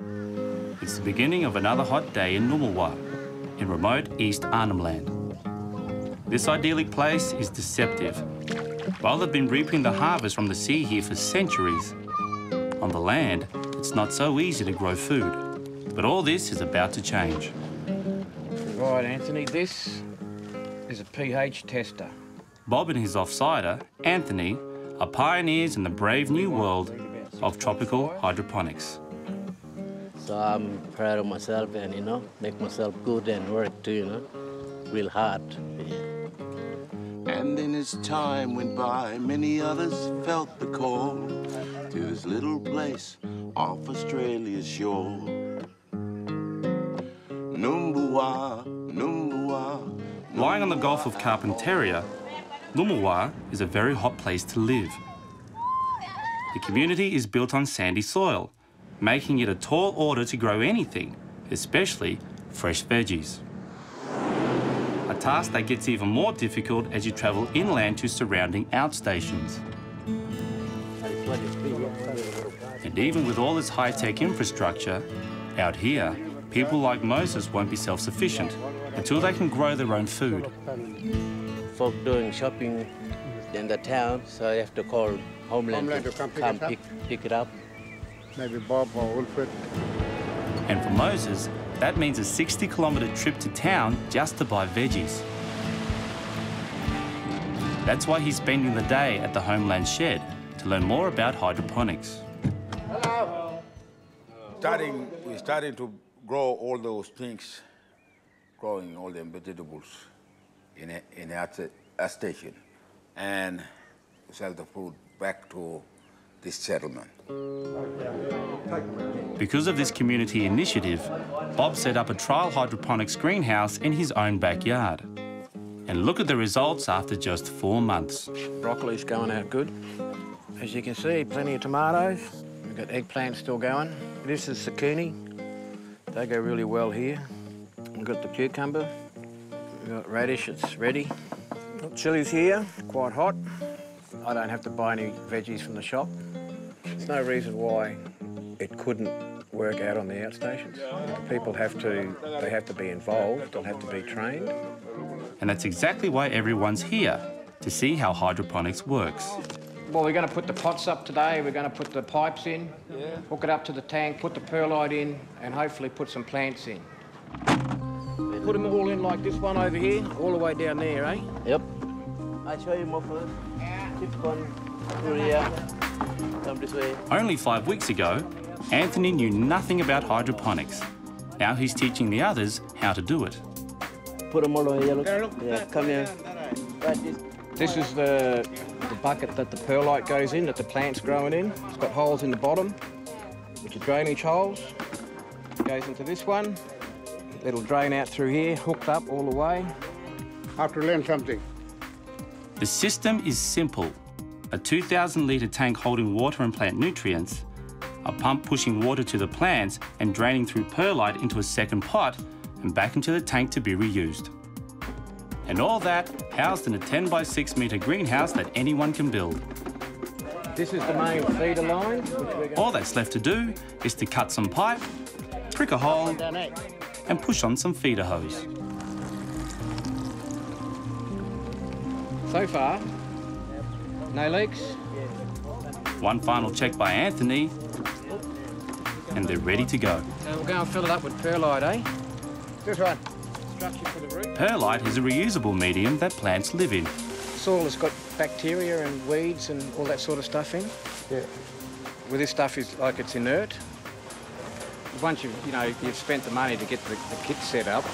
It's the beginning of another hot day in Numbulwar, in remote East Arnhem Land. This idyllic place is deceptive. While they've been reaping the harvest from the sea here for centuries, on the land, it's not so easy to grow food. But all this is about to change. Right, Anthony, this is a pH tester. Bob and his offsider, Anthony, are pioneers in the brave new world of tropical hydroponics. So I'm proud of myself and, make myself good and work too, real hard. Yeah. And in as time went by, many others felt the call to this little place off Australia's shore. Numbulwar, Numbulwar. Lying on the Gulf of Carpentaria, Numbulwar is a very hot place to live. The community is built on sandy soil, making it a tall order to grow anything, especially fresh veggies. A task that gets even more difficult as you travel inland to surrounding outstations. And even with all this high-tech infrastructure, out here, people like Moses won't be self-sufficient until they can grow their own food. Folk doing shopping in the town, so I have to call Homeland to come pick it up. Maybe Bob or Wilfred. And for Moses, that means a 60-kilometre trip to town just to buy veggies. That's why he's spending the day at the Homelands shed to learn more about hydroponics. Hello. We're starting to grow all those things, growing all them vegetables in a station, and sell the food back to this settlement. Because of this community initiative, Bob set up a trial hydroponics greenhouse in his own backyard. And look at the results after just 4 months. Broccoli's going out good. As you can see, plenty of tomatoes. We've got eggplants still going. This is zucchini. They go really well here. We've got the cucumber. We've got radish, it's ready. Got chilies here, quite hot. I don't have to buy any veggies from the shop. There's no reason why it couldn't work out on the outstations. The people have to be involved, they'll have to be trained. And that's exactly why everyone's here, to see how hydroponics works. Well, we're going to put the pots up today, we're going to put the pipes in, hook it up to the tank, put the perlite in, and hopefully put some plants in. Put them all in like this one over here, all the way down there, eh? Yep. I'll show you more first. Keep on through here. Come this way. Only 5 weeks ago, Anthony knew nothing about hydroponics. Now he's teaching the others how to do it. Put them all over here, look. Yeah, come here. This is the bucket that the perlite goes in, that the plant's growing in. It's got holes in the bottom, which are drainage holes. It goes into this one. It'll drain out through here, hooked up all the way. I have to learn something. The system is simple. A 2,000-litre tank holding water and plant nutrients, a pump pushing water to the plants and draining through perlite into a second pot and back into the tank to be reused. And all that housed in a 10 by 6 metre greenhouse that anyone can build. This is the main feeder line. All that's left to do is to cut some pipe, prick a hole and push on some feeder hose. So far, no leaks. One final check by Anthony and they're ready to go. So we'll go and fill it up with perlite, eh? This one. Structure for the root. Perlite is a reusable medium that plants live in. Soil has got bacteria and weeds and all that sort of stuff in. Yeah. Well, this stuff is like it's inert. Once you've spent the money to get the kit set up,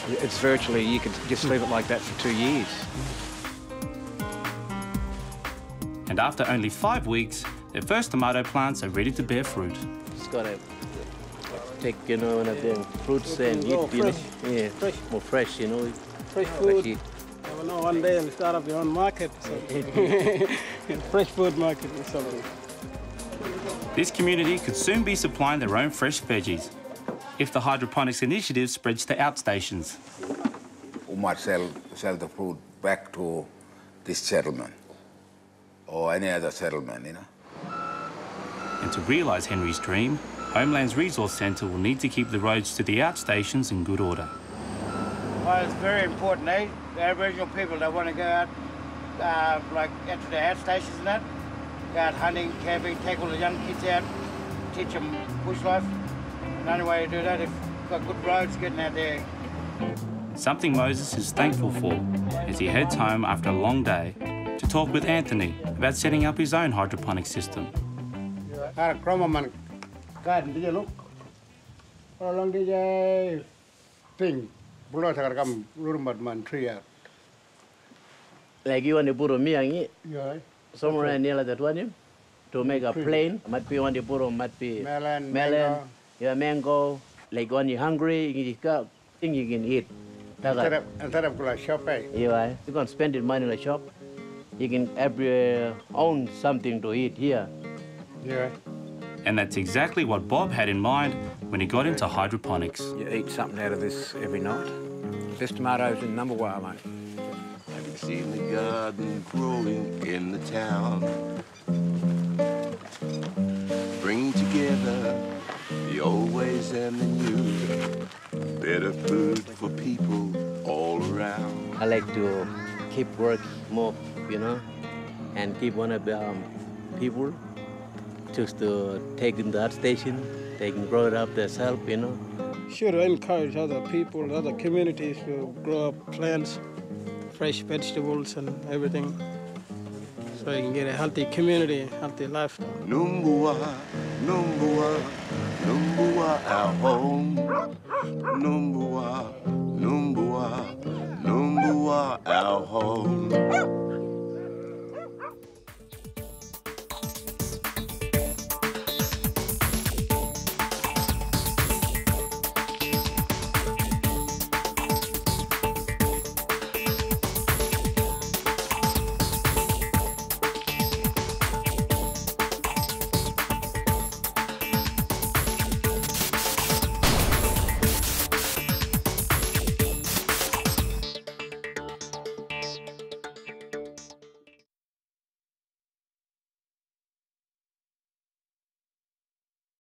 it's virtually, you could just leave it like that for 2 years. And after only 5 weeks, their first tomato plants are ready to bear fruit. Just gotta take, one of them fruits and eat, yeah, more fresh, Fresh food. One day I'll start up your own market. So. Fresh food market or something. This community could soon be supplying their own fresh veggies if the hydroponics initiative spreads to outstations. We might sell the food back to this settlement or any other settlement, And to realise Henry's dream, Homelands Resource Centre will need to keep the roads to the outstations in good order. Well, it's very important, eh? The Aboriginal people, they want to go out, like out to the outstations and that, go out hunting, camping, take all the young kids out, teach them bush life. And the only way to do that is if you've got good roads getting out there. Something Moses is thankful for as he heads home after a long day to talk with Anthony about setting up his own hydroponic system. Like you want to put a miangi, somewhere near that one, to make a plane. Might be one to put might be melon, yeah, mango. Like when you're hungry, you got thing you can eat. Instead of going shopping. Yeah, you can spend it money in the shop. You can own something to eat here. Yeah. And that's exactly what Bob had in mind when he got into hydroponics. You eat something out of this every night. There's tomatoes in Numbulwar, mate. Have you seen the garden growing in the town? Bring together the old ways and the new. Better food for people all around. I like to keep work more, and keep one of the people just to take in the art station, they can grow it up themselves, Should encourage other people, other communities to grow up plants, fresh vegetables and everything, so you can get a healthy community, healthy lifestyle. Numbulwar, Numbulwar, Numbulwar, our home. Numbulwar, Numbulwar, Numbulwar, our home.